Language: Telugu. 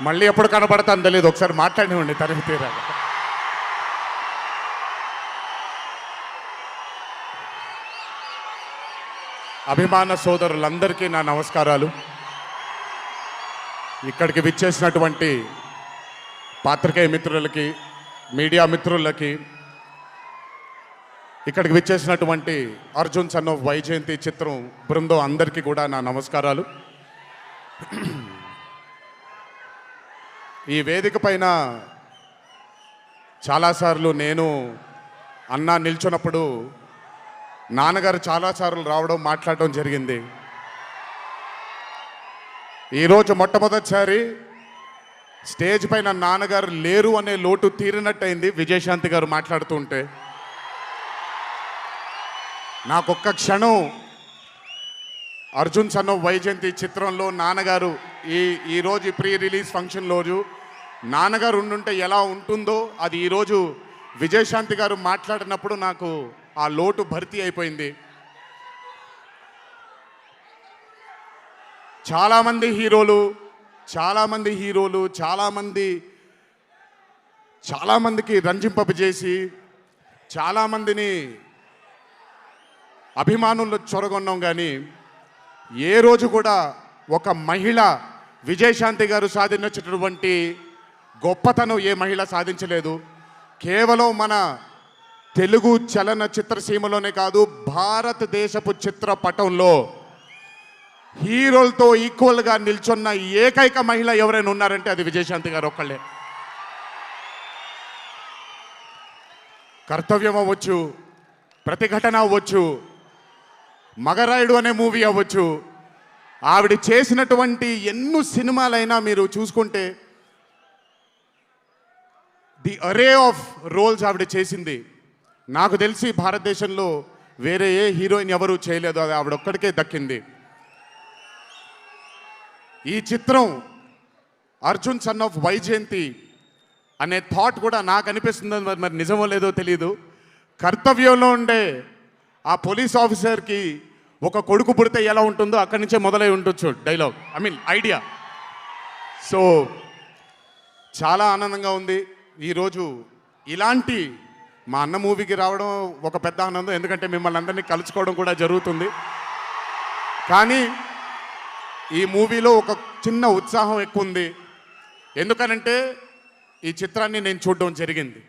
మళ్ళీ ఎప్పుడు కనపడతాను తెలియదు, ఒకసారి మాట్లాడివ్వండి తనివి తీరాలి. అభిమాన సోదరులందరికీ నా నమస్కారాలు. ఇక్కడికి విచ్చేసినటువంటి పాత్రికేయ మిత్రులకి, మీడియా మిత్రులకి, ఇక్కడికి విచ్చేసినటువంటి అర్జున్ సన్ ఆఫ్ వైజయంతి చిత్రం బృందం అందరికీ కూడా నా నమస్కారాలు. ఈ వేదిక పైన చాలాసార్లు నేను అన్నా నిల్చున్నప్పుడు నాన్నగారు చాలాసార్లు రావడం, మాట్లాడడం జరిగింది. ఈరోజు మొట్టమొదటిసారి స్టేజ్ పైన నాన్నగారు లేరు అనే లోటు తీరినట్టయింది విజయశాంతి గారు మాట్లాడుతూ ఉంటే. నాకొక్క క్షణం అర్జున్ సన్ ఆఫ్ వైజయంతి చిత్రంలో నాన్నగారు ఈరోజు ప్రీ రిలీజ్ ఫంక్షన్ రోజు నాన్నగారు ఉండుంటే ఎలా ఉంటుందో అది ఈరోజు విజయశాంతి గారు మాట్లాడినప్పుడు నాకు ఆ లోటు భర్తీ అయిపోయింది. చాలామంది హీరోలు చాలామందికి రంజింపజేసి చాలామందిని అభిమానులు చొరగొన్నాం, కానీ ఏ రోజు కూడా ఒక మహిళ విజయశాంతి గారు సాధించినటువంటి గొప్పతనం ఏ మహిళ సాధించలేదు. కేవలం మన తెలుగు చలన చిత్రసీమలోనే కాదు, భారతదేశపు చిత్రపటంలో హీరోలతో ఈక్వల్గా నిల్చున్న ఏకైక మహిళ ఎవరైనా ఉన్నారంటే అది విజయశాంతి గారు ఒక్కళ్ళే. కర్తవ్యం అవ్వచ్చు, ప్రతిఘటన అవ్వచ్చు, మగరాయుడు అనే మూవీ అవ్వచ్చు, ఆవిడ చేసినటువంటి ఎన్నో సినిమాలైనా మీరు చూసుకుంటే ది అరే ఆఫ్ రోల్స్ ఆవిడ చేసింది. నాకు తెలిసి భారతదేశంలో వేరే ఏ హీరోయిన్ ఎవరూ చేయలేదు, అది ఆవిడ ఒక్కడికే దక్కింది. ఈ చిత్రం అర్జున్ సన్ ఆఫ్ వైజయంతి అనే థాట్ కూడా నాకు అనిపిస్తుంది, మరి నిజమో లేదో తెలియదు. కర్తవ్యంలో ఉండే ఆ పోలీస్ ఆఫీసర్కి ఒక కొడుకు పుడితే ఎలా ఉంటుందో అక్కడి నుంచే మొదలై ఉండొచ్చు డైలాగ్, ఐడియా. సో చాలా ఆనందంగా ఉంది ఈరోజు ఇలాంటి మా అన్న మూవీకి రావడం ఒక పెద్ద ఆనందం, ఎందుకంటే మిమ్మల్ని అందరినీ కలుసుకోవడం కూడా జరుగుతుంది. కానీ ఈ మూవీలో ఒక చిన్న ఉత్సాహం ఎక్కువ ఉంది, ఎందుకనంటే ఈ చిత్రాన్ని నేను చూడడం జరిగింది.